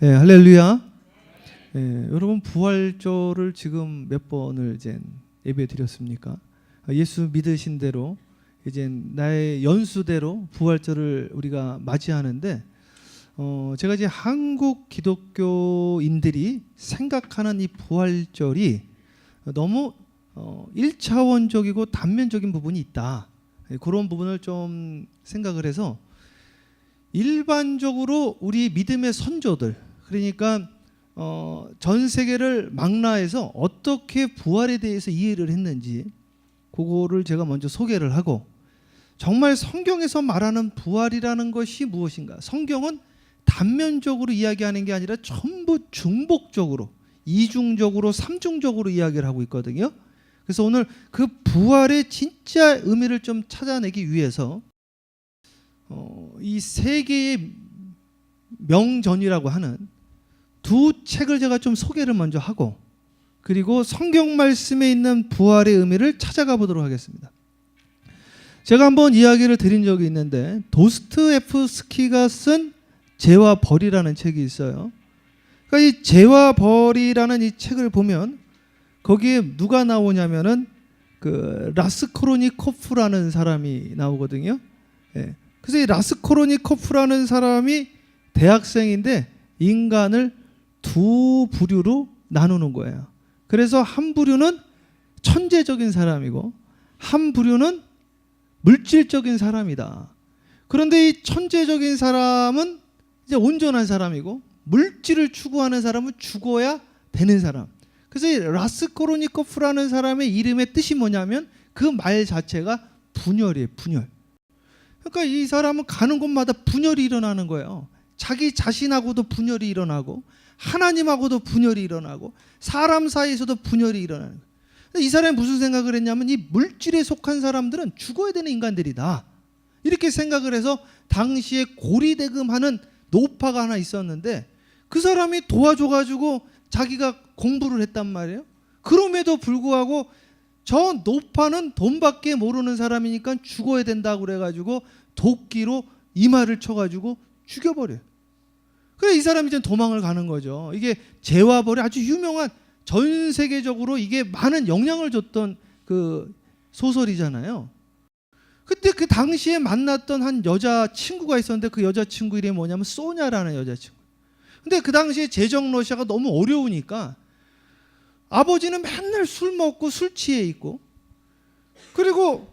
네, 할렐루야. 네, 여러분 부활절을 지금 몇 번을 이제 예배 드렸습니까? 예수 믿으신 대로 이제 나의 연수대로 부활절을 우리가 맞이하는데 제가 이제 한국 기독교인들이 생각하는 이 부활절이 너무 1차원적이고 단면적인 부분이 있다. 그런 부분을 좀 생각을 해서 일반적으로 우리 믿음의 선조들, 그러니까 전 세계를 망라해서 어떻게 부활에 대해서 이해를 했는지 그거를 제가 먼저 소개를 하고, 정말 성경에서 말하는 부활이라는 것이 무엇인가. 성경은 단면적으로 이야기하는 게 아니라 전부 중복적으로, 이중적으로, 삼중적으로 이야기를 하고 있거든요. 그래서 오늘 그 부활의 진짜 의미를 좀 찾아내기 위해서 이 세계의 명전이라고 하는 두 책을 제가 좀 소개를 먼저 하고, 그리고 성경 말씀에 있는 부활의 의미를 찾아가 보도록 하겠습니다. 제가 한번 이야기를 드린 적이 있는데, 도스토옙스키가 쓴 죄와 벌이라는 책이 있어요. 그러니까 이 죄와 벌이라는 이 책을 보면 거기에 누가 나오냐면은 그 라스콜로니코프라는 사람이 나오거든요. 예. 그래서 이 라스콜로니코프라는 사람이 대학생인데 인간을 두 부류로 나누는 거예요. 그래서 한 부류는 천재적인 사람이고 한 부류는 물질적인 사람이다. 그런데 이 천재적인 사람은 이제 온전한 사람이고, 물질을 추구하는 사람은 죽어야 되는 사람. 그래서 이 라스콜로니코프라는 사람의 이름의 뜻이 뭐냐면 그 말 자체가 분열이에요. 분열. 그러니까 이 사람은 가는 곳마다 분열이 일어나는 거예요. 자기 자신하고도 분열이 일어나고 하나님하고도 분열이 일어나고 사람 사이에서도 분열이 일어나는 거예요. 이 사람이 무슨 생각을 했냐면 이 물질에 속한 사람들은 죽어야 되는 인간들이다, 이렇게 생각을 해서 당시에 고리대금하는 노파가 하나 있었는데 그 사람이 도와줘가지고 자기가 공부를 했단 말이에요. 그럼에도 불구하고 저 노파는 돈밖에 모르는 사람이니까 죽어야 된다고 그래가지고 도끼로 이마를 쳐가지고 죽여버려요. 그래 이 사람이 이제 도망을 가는 거죠. 이게 죄와 벌이 아주 유명한, 전 세계적으로 이게 많은 영향을 줬던 그 소설이잖아요. 그때 그 당시에 만났던 한 여자친구가 있었는데 그 여자친구 이름이 뭐냐면 소냐라는 여자친구. 근데 그 당시에 제정 러시아가 너무 어려우니까 아버지는 맨날 술 먹고 술 취해 있고, 그리고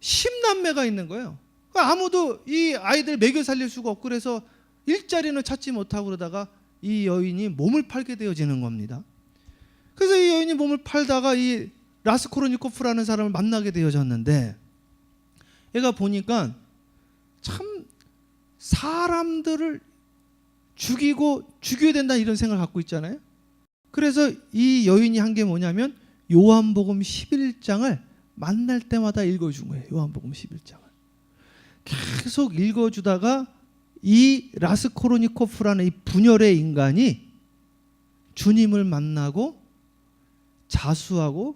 10남매가 있는 거예요. 아무도 이 아이들 먹여 살릴 수가 없고, 그래서 일자리는 찾지 못하고 그러다가 이 여인이 몸을 팔게 되어지는 겁니다. 그래서 이 여인이 몸을 팔다가 이 라스콜로니코프라는 사람을 만나게 되어졌는데, 얘가 보니까 참 사람들을 죽여야 된다 이런 생각을 갖고 있잖아요. 그래서 이 여인이 한 게 뭐냐면 요한복음 11장을 만날 때마다 읽어준 거예요. 요한복음 11장을 계속 읽어주다가 이 라스콜로니코프라는 이 분열의 인간이 주님을 만나고 자수하고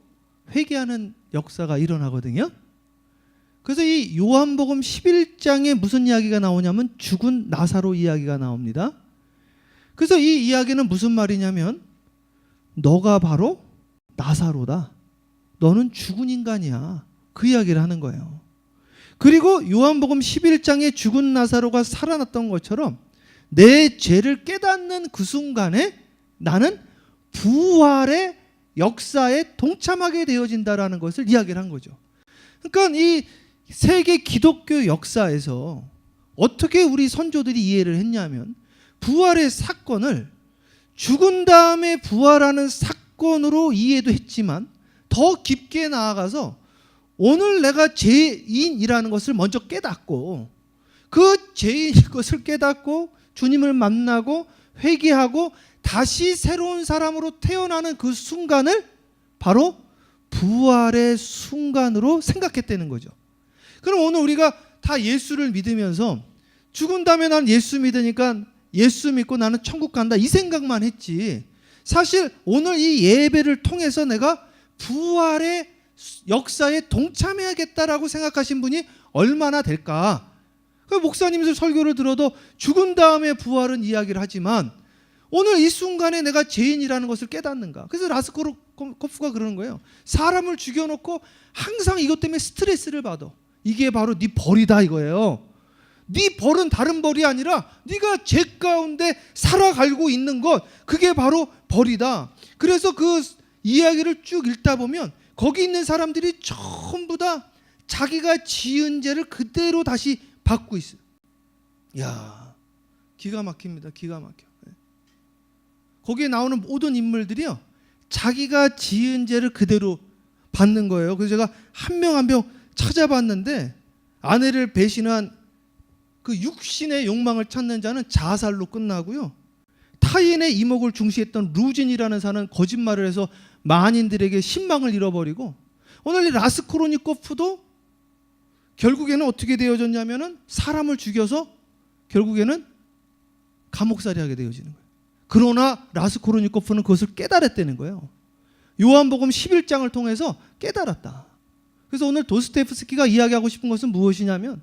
회개하는 역사가 일어나거든요. 그래서 이 요한복음 11장에 무슨 이야기가 나오냐면 죽은 나사로 이야기가 나옵니다. 그래서 이 이야기는 무슨 말이냐면 너가 바로 나사로다, 너는 죽은 인간이야, 그 이야기를 하는 거예요. 그리고 요한복음 11장에 죽은 나사로가 살아났던 것처럼 내 죄를 깨닫는 그 순간에 나는 부활의 역사에 동참하게 되어진다라는 것을 이야기를 한 거죠. 그러니까 이 세계 기독교 역사에서 어떻게 우리 선조들이 이해를 했냐면 부활의 사건을 죽은 다음에 부활하는 사건으로 이해도 했지만 더 깊게 나아가서 오늘 내가 죄인이라는 것을 먼저 깨닫고, 그 죄인인 것을 깨닫고 주님을 만나고 회개하고 다시 새로운 사람으로 태어나는 그 순간을 바로 부활의 순간으로 생각했다는 거죠. 그럼 오늘 우리가 다 예수를 믿으면서 죽은 다음에 난 예수 믿으니까 예수 믿고 나는 천국 간다 이 생각만 했지, 사실 오늘 이 예배를 통해서 내가 부활의 역사에 동참해야겠다라고 생각하신 분이 얼마나 될까? 그 목사님 설교를 들어도 죽은 다음에 부활은 이야기를 하지만 오늘 이 순간에 내가 죄인이라는 것을 깨닫는가? 그래서 라스코르코프가 그러는 거예요. 사람을 죽여놓고 항상 이것 때문에 스트레스를 받아. 이게 바로 네 벌이다 이거예요. 네 벌은 다른 벌이 아니라 네가 죄 가운데 살아가고 있는 것, 그게 바로 벌이다. 그래서 그 이야기를 쭉 읽다 보면 거기 있는 사람들이 전부 다 자기가 지은 죄를 그대로 다시 받고 있어요. 야, 기가 막힙니다. 기가 막혀. 거기에 나오는 모든 인물들이요, 자기가 지은 죄를 그대로 받는 거예요. 그래서 제가 한 명 한 명 찾아봤는데, 아내를 배신한 그 육신의 욕망을 찾는 자는 자살로 끝나고요, 타인의 이목을 중시했던 루진이라는 사는 거짓말을 해서 만인들에게 신망을 잃어버리고, 오늘 이 라스코르니코프도 결국에는 어떻게 되어졌냐면은 사람을 죽여서 결국에는 감옥살이 하게 되어지는 거예요. 그러나 라스코르니코프는 그것을 깨달았다는 거예요. 요한복음 11장을 통해서 깨달았다. 그래서 오늘 도스토옙스키가 이야기하고 싶은 것은 무엇이냐면,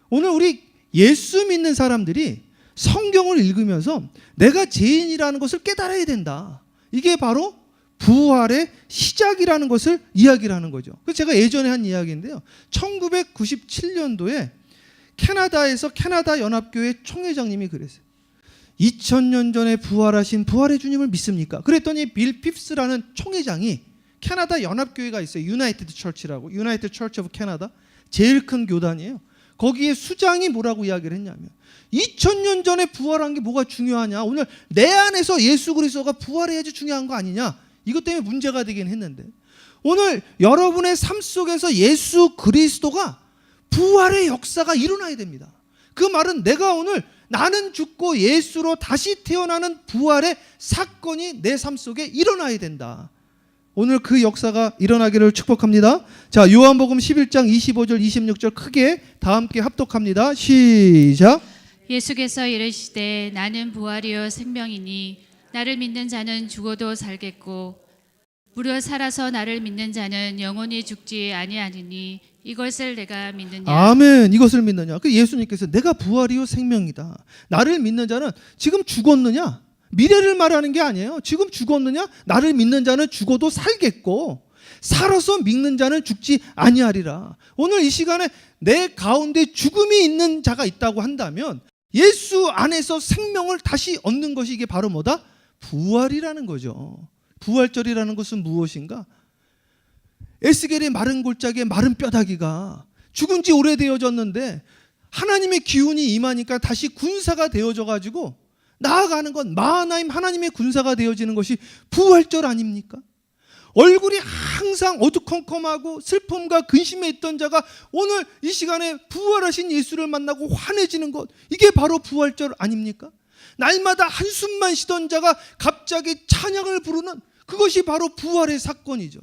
오늘 우리 예수 믿는 사람들이 성경을 읽으면서 내가 죄인이라는 것을 깨달아야 된다. 이게 바로 부활의 시작이라는 것을 이야기를 하는 거죠. 그래서 제가 예전에 한 이야기인데요, 1997년도에 캐나다에서 캐나다 연합교회 총회장님이 그랬어요. 2000년 전에 부활하신 부활의 주님을 믿습니까? 그랬더니 빌 핍스라는 총회장이, 캐나다 연합교회가 있어요. 유나이티드 처치라고, 유나이티드 처치 오브 캐나다, 제일 큰 교단이에요. 거기에 수장이 뭐라고 이야기를 했냐면, 2000년 전에 부활한 게 뭐가 중요하냐, 오늘 내 안에서 예수 그리스도가 부활해야지 중요한 거 아니냐, 이것 때문에 문제가 되긴 했는데, 오늘 여러분의 삶 속에서 예수 그리스도가 부활의 역사가 일어나야 됩니다. 그 말은 내가 오늘 나는 죽고 예수로 다시 태어나는 부활의 사건이 내 삶 속에 일어나야 된다. 오늘 그 역사가 일어나기를 축복합니다. 자, 요한복음 11장 25절 26절 크게 다 함께 합독합니다. 시작. 예수께서 이르시되 나는 부활이요 생명이니 나를 믿는 자는 죽어도 살겠고 무려 살아서 나를 믿는 자는 영원히 죽지 아니하리니 이것을 내가 믿느냐. 아멘. 이것을 믿느냐. 그 예수님께서 내가 부활이요 생명이다. 나를 믿는 자는 지금 죽었느냐? 미래를 말하는 게 아니에요. 지금 죽었느냐? 나를 믿는 자는 죽어도 살겠고 살아서 믿는 자는 죽지 아니하리라. 오늘 이 시간에 내 가운데 죽음이 있는 자가 있다고 한다면 예수 안에서 생명을 다시 얻는 것이 이게 바로 뭐다? 부활이라는 거죠. 부활절이라는 것은 무엇인가? 에스겔의 마른 골짜기에 마른 뼈다귀가 죽은 지 오래되어졌는데 하나님의 기운이 임하니까 다시 군사가 되어져 가지고 나아가는 건, 마하나임 하나님의 군사가 되어지는 것이 부활절 아닙니까? 얼굴이 항상 어두컴컴하고 슬픔과 근심에 있던 자가 오늘 이 시간에 부활하신 예수를 만나고 환해지는 것, 이게 바로 부활절 아닙니까? 날마다 한숨만 쉬던 자가 갑자기 찬양을 부르는 그것이 바로 부활의 사건이죠.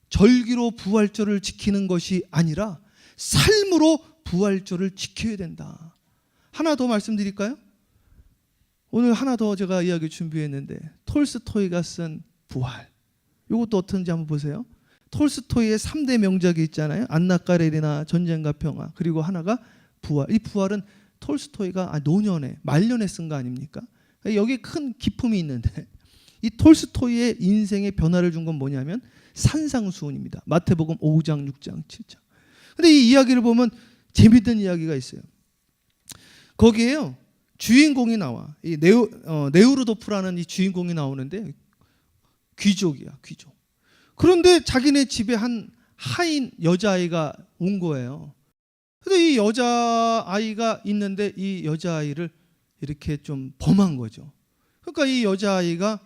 절기로 부활절을 지키는 것이 아니라 삶으로 부활절을 지켜야 된다. 하나 더 말씀드릴까요? 오늘 하나 더 제가 이야기 준비했는데, 톨스토이가 쓴 부활, 이것도 어떤지 한번 보세요. 톨스토이의 3대 명작이 있잖아요. 안나 까레리나, 전쟁과 평화, 그리고 하나가 부활. 이 부활은 톨스토이가 노년에 말년에 쓴 거 아닙니까? 여기에 큰 기품이 있는데, 이 톨스토이의 인생의 변화를 준 건 뭐냐면 산상수훈입니다. 마태복음 5장, 6장, 7장. 근데 이 이야기를 보면 재밌는 이야기가 있어요. 거기에요, 주인공이 나와. 이 네우르도프라는 이 주인공이 나오는데 귀족이야, 귀족. 그런데 자기네 집에 한 하인 여자아이가 온 거예요. 근데 이 여자아이가 있는데 이 여자아이를 이렇게 좀 범한 거죠. 그러니까 이 여자아이가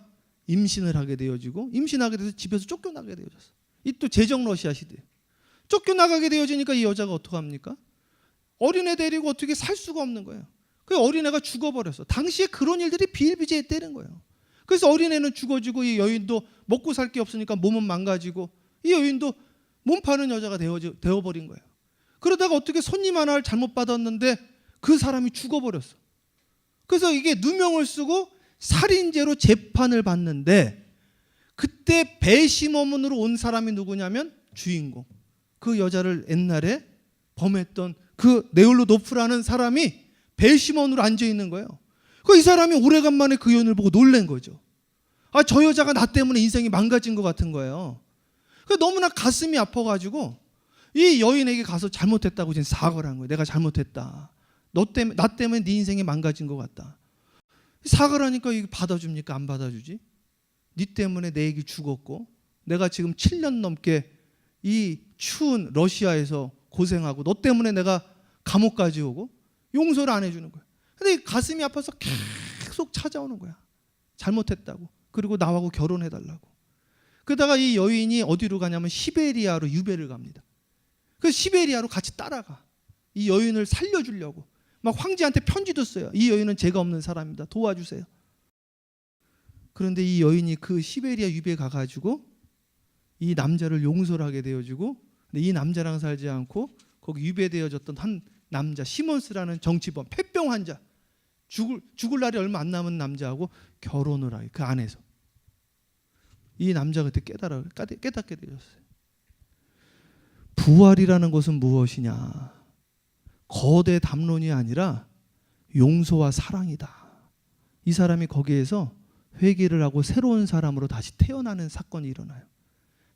임신을 하게 되어지고, 임신하게 돼서 집에서 쫓겨나게 되어졌어. 이 또 제정 러시아 시대. 쫓겨나가게 되어지니까 이 여자가 어떡합니까? 어린애 데리고 어떻게 살 수가 없는 거예요. 그 어린애가 죽어버렸어. 당시에 그런 일들이 비일비재했다는 거예요. 그래서 어린애는 죽어지고 이 여인도 먹고 살 게 없으니까 몸은 망가지고 이 여인도 몸 파는 여자가 되어버린 거예요. 그러다가 어떻게 손님 하나를 잘못 받았는데 그 사람이 죽어버렸어. 그래서 이게 누명을 쓰고 살인죄로 재판을 받는데 그때 배심원으로 온 사람이 누구냐면 주인공. 그 여자를 옛날에 범했던 그 네올로노프라는 사람이 배심원으로 앉아 있는 거예요. 이 사람이 오래간만에 그 여인을 보고 놀란 거죠. 저 여자가 나 때문에 인생이 망가진 것 같은 거예요. 너무나 가슴이 아파가지고 이 여인에게 가서 잘못했다고 지금 사과를 한 거예요. 내가 잘못했다. 나 때문에 네 인생이 망가진 것 같다. 사과를 하니까 이게 받아줍니까? 안 받아주지? 네 때문에 내 애기 죽었고 내가 지금 7년 넘게 이 추운 러시아에서 고생하고 너 때문에 내가 감옥까지 오고 용서를 안 해주는 거야. 근데 가슴이 아파서 계속 찾아오는 거야. 잘못했다고. 그리고 나하고 결혼해달라고. 그러다가 이 여인이 어디로 가냐면 시베리아로 유배를 갑니다. 그 시베리아로 같이 따라가. 이 여인을 살려주려고. 막 황제한테 편지도 써요. 이 여인은 죄가 없는 사람입니다. 도와주세요. 그런데 이 여인이 그 시베리아 유배에 가가지고 이 남자를 용서를 하게 되어지고, 근데 이 남자랑 살지 않고 거기 유배되어졌던 한 남자 시몬스라는 정치범, 폐병 환자, 죽을 날이 얼마 안 남은 남자하고 결혼을 하게. 그 안에서 이 남자가 그때 깨닫게 되었어요. 부활이라는 것은 무엇이냐? 거대 담론이 아니라 용서와 사랑이다. 이 사람이 거기에서 회개를 하고 새로운 사람으로 다시 태어나는 사건이 일어나요.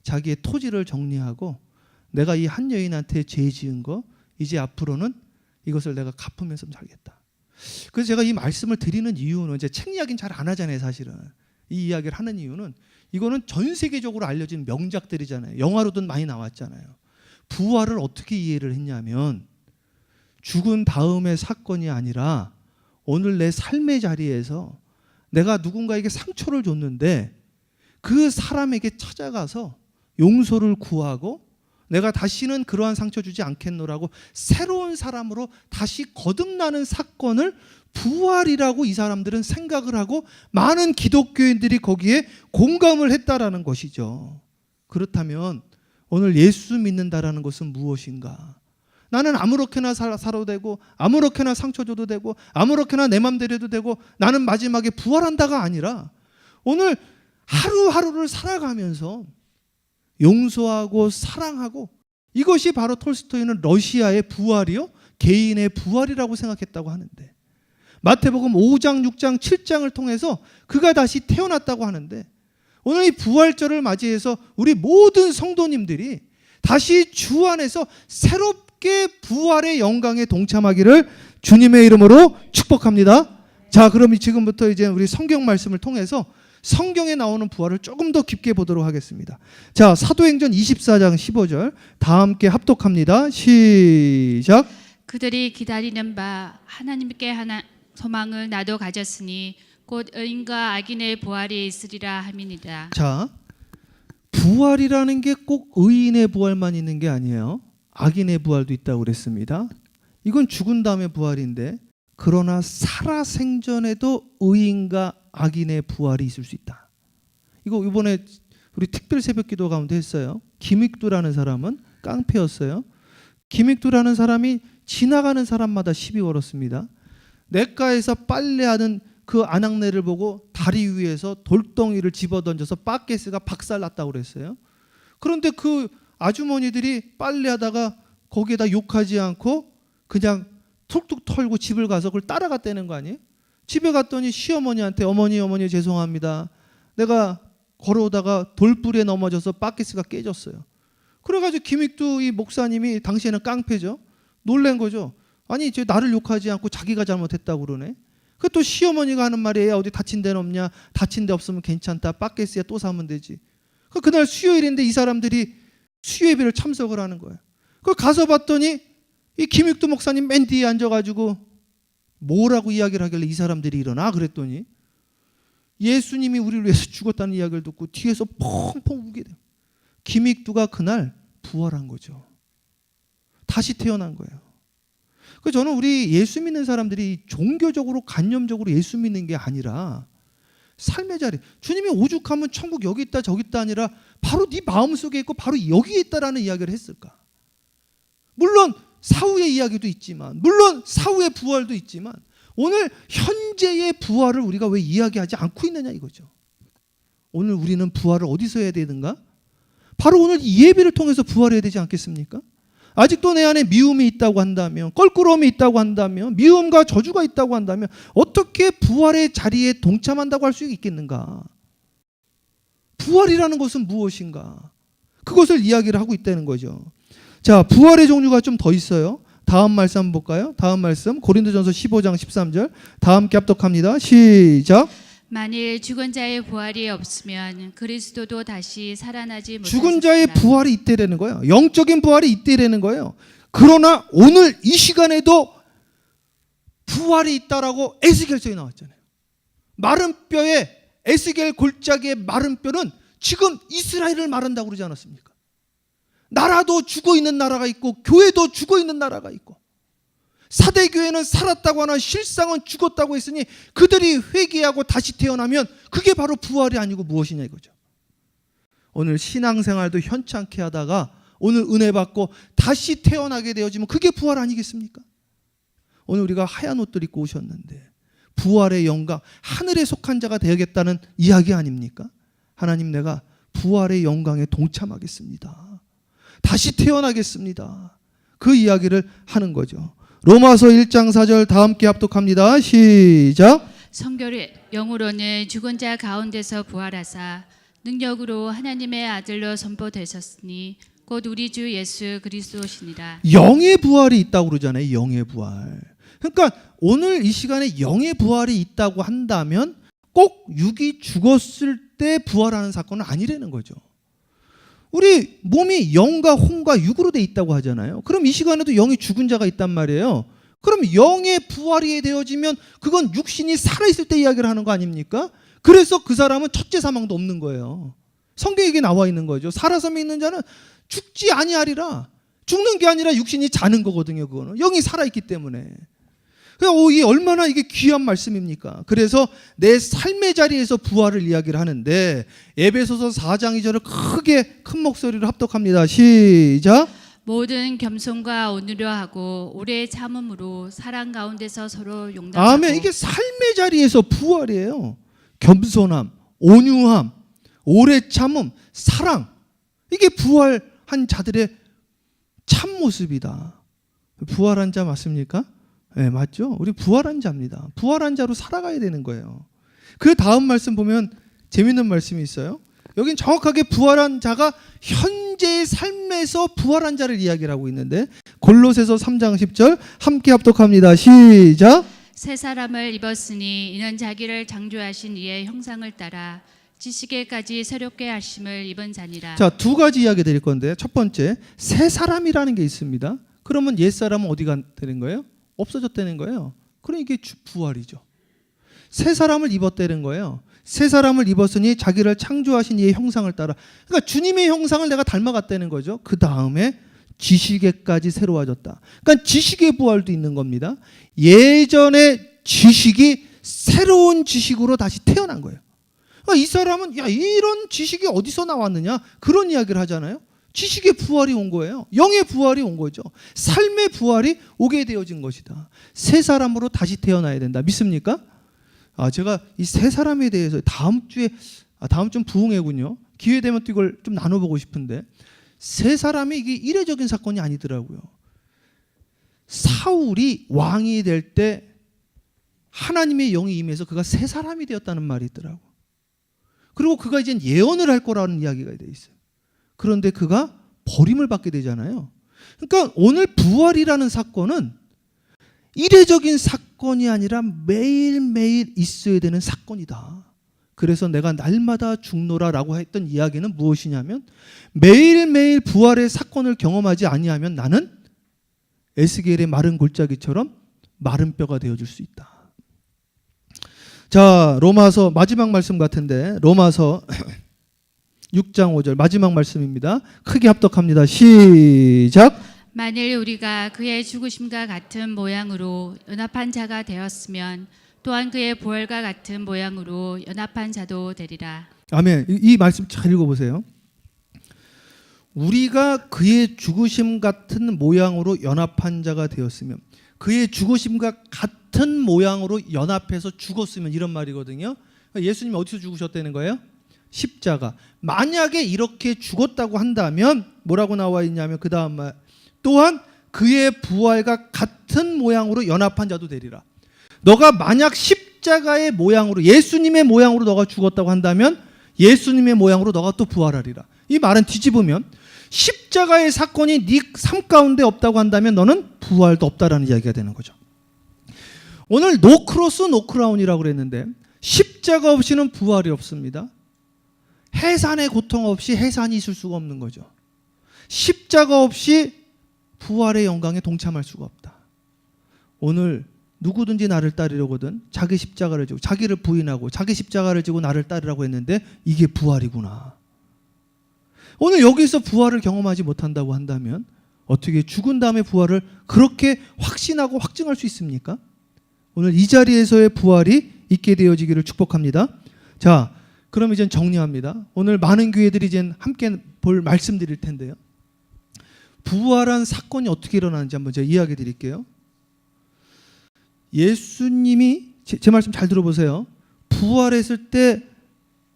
자기의 토지를 정리하고 내가 이 한 여인한테 죄 지은 거 이제 앞으로는 이것을 내가 갚으면서 살겠다. 그래서 제가 이 말씀을 드리는 이유는, 이제 책 이야기는 잘 안 하잖아요. 사실은 이 이야기를 하는 이유는 이거는 전 세계적으로 알려진 명작들이잖아요. 영화로도 많이 나왔잖아요. 부활을 어떻게 이해를 했냐면 죽은 다음의 사건이 아니라 오늘 내 삶의 자리에서 내가 누군가에게 상처를 줬는데 그 사람에게 찾아가서 용서를 구하고 내가 다시는 그러한 상처 주지 않겠노라고 새로운 사람으로 다시 거듭나는 사건을 부활이라고 이 사람들은 생각을 하고 많은 기독교인들이 거기에 공감을 했다라는 것이죠. 그렇다면 오늘 예수 믿는다라는 것은 무엇인가? 나는 아무렇게나 살아도 되고 아무렇게나 상처 줘도 되고 아무렇게나 내 맘대로 해도 되고 나는 마지막에 부활한다가 아니라 오늘 하루하루를 살아가면서 용서하고 사랑하고, 이것이 바로 톨스토이는 러시아의 부활이요 개인의 부활이라고 생각했다고 하는데, 마태복음 5장, 6장, 7장을 통해서 그가 다시 태어났다고 하는데, 오늘 이 부활절을 맞이해서 우리 모든 성도님들이 다시 주 안에서 새롭게 부활의 영광에 동참하기를 주님의 이름으로 축복합니다. 자, 그럼 지금부터 이제 우리 성경 말씀을 통해서 성경에 나오는 부활을 조금 더 깊게 보도록 하겠습니다. 자, 사도행전 24장 15절 다 함께 합독합니다. 시작. 그들이 기다리는 바 하나님께 소망을 나도 가졌으니 곧 의인과 악인의 부활이 있으리라 함이니라. 자, 부활이라는 게 꼭 의인의 부활만 있는 게 아니에요. 악인의 부활도 있다고 그랬습니다. 이건 죽은 다음의 부활인데, 그러나 살아생전에도 의인과 악인의 부활이 있을 수 있다. 이거 이번에 우리 특별 새벽기도 가운데 했어요. 김익두라는 사람은 깡패였어요. 김익두라는 사람이 지나가는 사람마다 시비 걸었습니다. 냇가에서 빨래하는 그 아낙네를 보고 다리 위에서 돌덩이를 집어던져서 바게스가 박살났다고 그랬어요. 그런데 그 아주머니들이 빨래하다가 거기에다 욕하지 않고 그냥 툭툭 털고 집을 가서 그걸 따라갔다는 거 아니에요? 집에 갔더니 시어머니한테 어머니 죄송합니다. 내가 걸어오다가 돌불에 넘어져서 바게스가 깨졌어요. 그래가지고 김익두 이 목사님이, 당시에는 깡패죠, 놀란 거죠. 아니 저 나를 욕하지 않고 자기가 잘못했다고 그러네. 그 또 시어머니가 하는 말이 애야 어디 다친 데는 없냐? 다친 데 없으면 괜찮다. 바게스야 또 사면 되지. 그날 수요일인데 이 사람들이 수요예배를 참석을 하는 거예요. 그 가서 봤더니 이 김익두 목사님 맨 뒤에 앉아가지고 뭐라고 이야기를 하길래 이 사람들이 일어나 그랬더니 예수님이 우리를 위해서 죽었다는 이야기를 듣고 뒤에서 펑펑 우게 돼요. 김익두가 그날 부활한 거죠. 다시 태어난 거예요. 그래서 저는 우리 예수 믿는 사람들이 종교적으로 관념적으로 예수 믿는 게 아니라 삶의 자리, 주님이 오죽하면 천국 여기 있다 저기 있다 아니라 바로 네 마음속에 있고 바로 여기에 있다라는 이야기를 했을까? 물론 사후의 이야기도 있지만, 물론 사후의 부활도 있지만, 오늘 현재의 부활을 우리가 왜 이야기하지 않고 있느냐 이거죠. 오늘 우리는 부활을 어디서 해야 되는가? 바로 오늘 이 예배를 통해서 부활해야 되지 않겠습니까? 아직도 내 안에 미움이 있다고 한다면, 껄끄러움이 있다고 한다면, 미움과 저주가 있다고 한다면 어떻게 부활의 자리에 동참한다고 할 수 있겠는가? 부활이라는 것은 무엇인가? 그것을 이야기를 하고 있다는 거죠. 자, 부활의 종류가 좀 더 있어요. 다음 말씀 한번 볼까요? 다음 말씀 고린도전서 15장 13절 다 함께 합독합니다. 시작. 만일 죽은 자의 부활이 없으면 그리스도도 다시 살아나지 못하셨으나 죽은 자의 부활이 있대라는 거예요. 영적인 부활이 있대라는 거예요. 그러나 오늘 이 시간에도 부활이 있다라고 에스겔서에 나왔잖아요. 마른 뼈에 에스겔 골짜기의 마른 뼈는 지금 이스라엘을 말한다고 그러지 않았습니까? 나라도 죽어 있는 나라가 있고 교회도 죽어 있는 나라가 있고 사대 교회는 살았다고 하나 실상은 죽었다고 했으니 그들이 회개하고 다시 태어나면 그게 바로 부활이 아니고 무엇이냐 이거죠. 오늘 신앙생활도 현찮게 하다가 오늘 은혜 받고 다시 태어나게 되어지면 그게 부활 아니겠습니까? 오늘 우리가 하얀 옷들 입고 오셨는데 부활의 영광, 하늘에 속한 자가 되겠다는 이야기 아닙니까? 하나님, 내가 부활의 영광에 동참하겠습니다. 다시 태어나겠습니다. 그 이야기를 하는 거죠. 로마서 1장 4절 다 함께 합독합니다. 시작. 성결의 영으로는 죽은 자 가운데서 부활하사 능력으로 하나님의 아들로 선포되셨으니 곧 우리 주 예수 그리스도시니라. 영의 부활이 있다고 그러잖아요. 영의 부활. 그러니까 오늘 이 시간에 영의 부활이 있다고 한다면 꼭 육이 죽었을 때 부활하는 사건은 아니라는 거죠. 우리 몸이 영과 혼과 육으로 돼 있다고 하잖아요. 그럼 이 시간에도 영이 죽은 자가 있단 말이에요. 그럼 영의 부활이 되어지면 그건 육신이 살아있을 때 이야기를 하는 거 아닙니까? 그래서 그 사람은 첫째 사망도 없는 거예요. 성경에 나와 있는 거죠. 살아서 믿는 자는 죽지 아니하리라. 죽는 게 아니라 육신이 자는 거거든요. 그거는 영이 살아있기 때문에. 이게 얼마나 이게 귀한 말씀입니까? 그래서 내 삶의 자리에서 부활을 이야기를 하는데 에베소서 4장 2절을 크게 큰 목소리로 합독합니다. 시작. 모든 겸손과 온유려 하고 오래 참음으로 사랑 가운데서 서로 용납하고. 아멘. 이게 삶의 자리에서 부활이에요. 겸손함, 온유함, 오래 참음, 사랑. 이게 부활한 자들의 참 모습이다. 부활한 자 맞습니까? 네, 맞죠? 우리 부활한 자입니다. 부활한 자로 살아가야 되는 거예요. 그 다음 말씀 보면 재밌는 말씀이 있어요. 여긴 정확하게 부활한 자가 현재의 삶에서 부활한 자를 이야기를 하고 있는데 골로새서 3장 10절 함께 합독합니다. 시작. 새 사람을 입었으니 이는 자기를 창조하신 이의 형상을 따라 지식에까지 새롭게 하심을 입은 자니라. 자, 두 가지 이야기 드릴 건데 첫 번째, 새 사람이라는 게 있습니다. 그러면 옛 사람은 어디가 되는 거예요? 없어졌다는 거예요. 그러니까 이게 부활이죠. 새 사람을 입었다는 거예요. 새 사람을 입었으니 자기를 창조하신 이의 형상을 따라. 그러니까 주님의 형상을 내가 닮아갔다는 거죠. 그 다음에 지식에까지 새로워졌다. 그러니까 지식의 부활도 있는 겁니다. 예전의 지식이 새로운 지식으로 다시 태어난 거예요. 그러니까 이 사람은 야, 이런 지식이 어디서 나왔느냐? 그런 이야기를 하잖아요. 지식의 부활이 온 거예요. 영의 부활이 온 거죠. 삶의 부활이 오게 되어진 것이다. 새 사람으로 다시 태어나야 된다. 믿습니까? 제가 이 새 사람에 대해서 다음 주는 부흥회군요. 기회 되면 또 이걸 좀 나눠보고 싶은데 새 사람이 이게 이례적인 사건이 아니더라고요. 사울이 왕이 될 때 하나님의 영이 임해서 그가 새 사람이 되었다는 말이 있더라고. 그리고 그가 이제 예언을 할 거라는 이야기가 돼 있어요. 그런데 그가 버림을 받게 되잖아요. 그러니까 오늘 부활이라는 사건은 이례적인 사건이 아니라 매일매일 있어야 되는 사건이다. 그래서 내가 날마다 죽노라라고 했던 이야기는 무엇이냐면 매일매일 부활의 사건을 경험하지 아니하면 나는 에스겔의 마른 골짜기처럼 마른 뼈가 되어줄 수 있다. 자, 로마서 마지막 말씀 같은데 로마서 6장 5절 마지막 말씀입니다. 크게 합독합니다. 시작. 만일 우리가 그의 죽으심과 같은 모양으로 연합한 자가 되었으면 또한 그의 부활과 같은 모양으로 연합한 자도 되리라. 아멘. 이 말씀 잘 읽어보세요. 우리가 그의 죽으심 같은 모양으로 연합한 자가 되었으면 그의 죽으심과 같은 모양으로 연합해서 죽었으면 이런 말이거든요. 예수님이 어디서 죽으셨다는 거예요? 십자가. 만약에 이렇게 죽었다고 한다면 뭐라고 나와 있냐면 그 다음 말, 또한 그의 부활과 같은 모양으로 연합한 자도 되리라. 너가 만약 십자가의 모양으로, 예수님의 모양으로 너가 죽었다고 한다면 예수님의 모양으로 너가 또 부활하리라. 이 말은 뒤집으면 십자가의 사건이 네 삶 가운데 없다고 한다면 너는 부활도 없다라는 이야기가 되는 거죠. 오늘 노 크로스 노 크라운이라고 그랬는데 십자가 없이는 부활이 없습니다. 해산의 고통 없이 해산이 있을 수가 없는 거죠. 십자가 없이 부활의 영광에 동참할 수가 없다. 오늘 누구든지 나를 따르려거든 자기 십자가를 지고 자기를 부인하고 자기 십자가를 지고 나를 따르라고 했는데 이게 부활이구나. 오늘 여기서 부활을 경험하지 못한다고 한다면 어떻게 죽은 다음에 부활을 그렇게 확신하고 확증할 수 있습니까? 오늘 이 자리에서의 부활이 있게 되어지기를 축복합니다. 자, 그럼 이제 정리합니다. 오늘 많은 교회들이 이제 함께 볼 말씀 드릴 텐데요. 부활한 사건이 어떻게 일어나는지 한번 제가 이야기 드릴게요. 예수님이 제 말씀 잘 들어보세요. 부활했을 때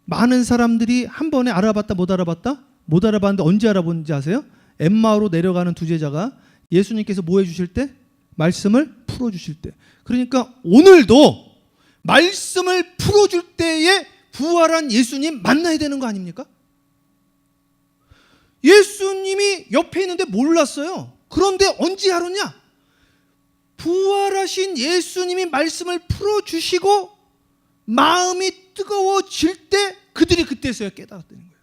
많은 사람들이 한 번에 알아봤다 못 알아봤다? 못 알아봤는데 언제 알아본지 아세요? 엠마오로 내려가는 두 제자가 예수님께서 뭐 해주실 때? 말씀을 풀어주실 때. 그러니까 오늘도 말씀을 풀어줄 때에 부활한 예수님 만나야 되는 거 아닙니까? 예수님이 옆에 있는데 몰랐어요. 그런데 언제 알았냐? 부활하신 예수님이 말씀을 풀어주시고 마음이 뜨거워질 때 그들이 그때서야 깨달았다는 거예요.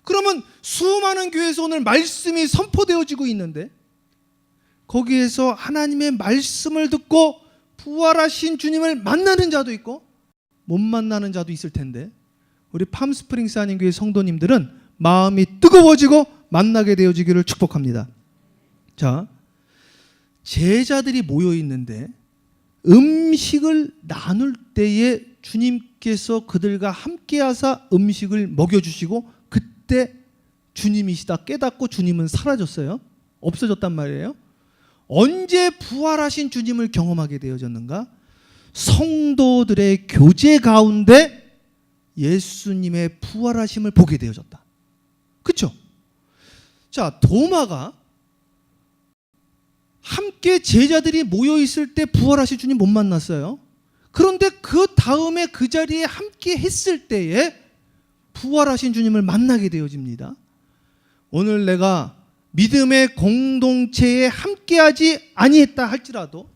그러면 수많은 교회에서 오늘 말씀이 선포되어지고 있는데 거기에서 하나님의 말씀을 듣고 부활하신 주님을 만나는 자도 있고 못 만나는 자도 있을 텐데 우리 팜스프링스 한인교회 성도님들은 마음이 뜨거워지고 만나게 되어지기를 축복합니다. 자, 제자들이 모여 있는데 음식을 나눌 때에 주님께서 그들과 함께 하사 음식을 먹여주시고 그때 주님이시다 깨닫고 주님은 사라졌어요. 없어졌단 말이에요. 언제 부활하신 주님을 경험하게 되어졌는가? 성도들의 교제 가운데 예수님의 부활하심을 보게 되어졌다. 그렇죠? 자, 도마가 함께 제자들이 모여 있을 때 부활하신 주님 못 만났어요. 그런데 그 다음에 그 자리에 함께 했을 때에 부활하신 주님을 만나게 되어집니다. 오늘 내가 믿음의 공동체에 함께하지 아니했다 할지라도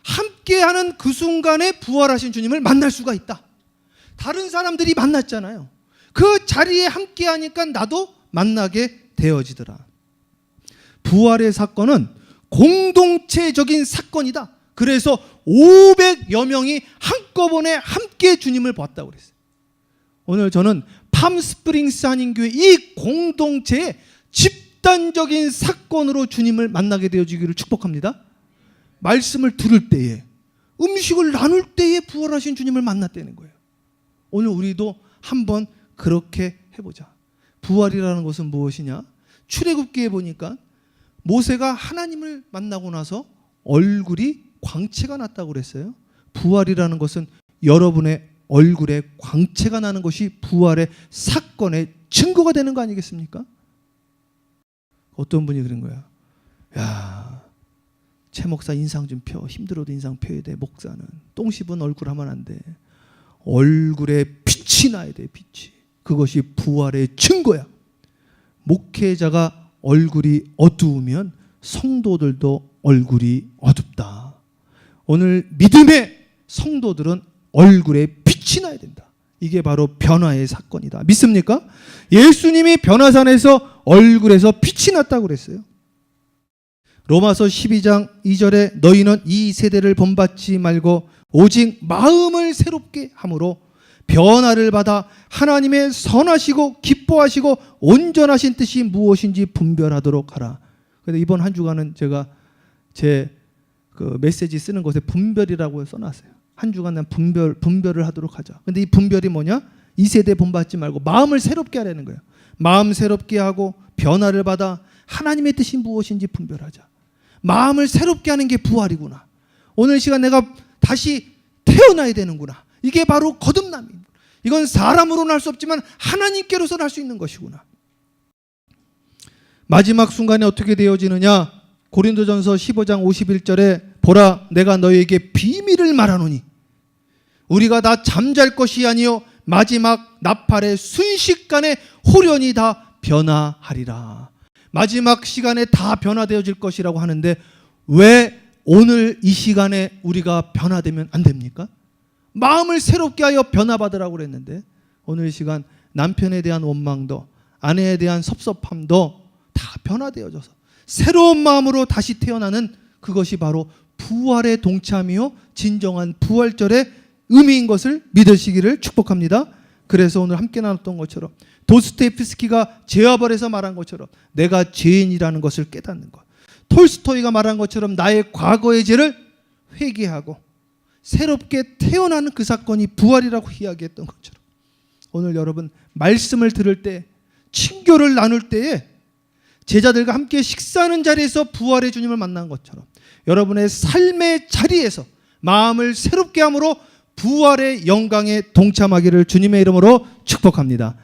함께하는 그 순간에 부활하신 주님을 만날 수가 있다. 다른 사람들이 만났잖아요. 그 자리에 함께하니까 나도 만나게 되어지더라. 부활의 사건은 공동체적인 사건이다. 그래서 500여 명이 한꺼번에 함께 주님을 봤다고 그랬어요. 오늘 저는 팜스프링스 한인교회 이 공동체의 집단적인 사건으로 주님을 만나게 되어지기를 축복합니다. 말씀을 들을 때에 음식을 나눌 때에 부활하신 주님을 만났다는 거예요. 오늘 우리도 한번 그렇게 해보자. 부활이라는 것은 무엇이냐? 출애굽기에 보니까 모세가 하나님을 만나고 나서 얼굴이 광채가 났다고 그랬어요. 부활이라는 것은 여러분의 얼굴에 광채가 나는 것이 부활의 사건의 증거가 되는 거 아니겠습니까? 어떤 분이 그런 거야. 야, 최 목사 인상 좀 펴. 힘들어도 인상 펴야 돼. 목사는 똥 씹은 얼굴 하면 안 돼. 얼굴에 빛이 나야 돼. 빛이. 그것이 부활의 증거야. 목회자가 얼굴이 어두우면 성도들도 얼굴이 어둡다. 오늘 믿음의 성도들은 얼굴에 빛이 나야 된다. 이게 바로 변화의 사건이다. 믿습니까? 예수님이 변화산에서 얼굴에서 빛이 났다고 그랬어요. 로마서 12장 2절에 너희는 이 세대를 본받지 말고 오직 마음을 새롭게 함으로 변화를 받아 하나님의 선하시고 기뻐하시고 온전하신 뜻이 무엇인지 분별하도록 하라. 그래서 이번 한 주간은 제가 제 그 메시지 쓰는 곳에 분별이라고 써놨어요. 한 주간 난 분별을 하도록 하자. 근데 이 분별이 뭐냐? 이 세대 본받지 말고 마음을 새롭게 하라는 거예요. 마음 새롭게 하고 변화를 받아 하나님의 뜻이 무엇인지 분별하자. 마음을 새롭게 하는 게 부활이구나. 오늘 시간 내가 다시 태어나야 되는구나. 이게 바로 거듭남입니다. 이건 사람으로는 할 수 없지만 하나님께로서는 할 수 있는 것이구나. 마지막 순간에 어떻게 되어지느냐? 고린도전서 15장 51절에 보라 내가 너희에게 비밀을 말하노니 우리가 다 잠잘 것이 아니요 마지막 나팔의 순식간에 홀연히 다 변화하리라. 마지막 시간에 다 변화되어질 것이라고 하는데 왜 오늘 이 시간에 우리가 변화되면 안 됩니까? 마음을 새롭게 하여 변화받으라고 그랬는데 오늘 이 시간 남편에 대한 원망도 아내에 대한 섭섭함도 다 변화되어져서 새로운 마음으로 다시 태어나는 그것이 바로 부활의 동참이요 진정한 부활절의 의미인 것을 믿으시기를 축복합니다. 그래서 오늘 함께 나눴던 것처럼 도스토옙스키가 죄와벌에서 말한 것처럼 내가 죄인이라는 것을 깨닫는 것, 톨스토이가 말한 것처럼 나의 과거의 죄를 회개하고 새롭게 태어나는 그 사건이 부활이라고 이야기했던 것처럼 오늘 여러분 말씀을 들을 때 친교를 나눌 때에 제자들과 함께 식사하는 자리에서 부활의 주님을 만난 것처럼 여러분의 삶의 자리에서 마음을 새롭게 함으로 부활의 영광에 동참하기를 주님의 이름으로 축복합니다.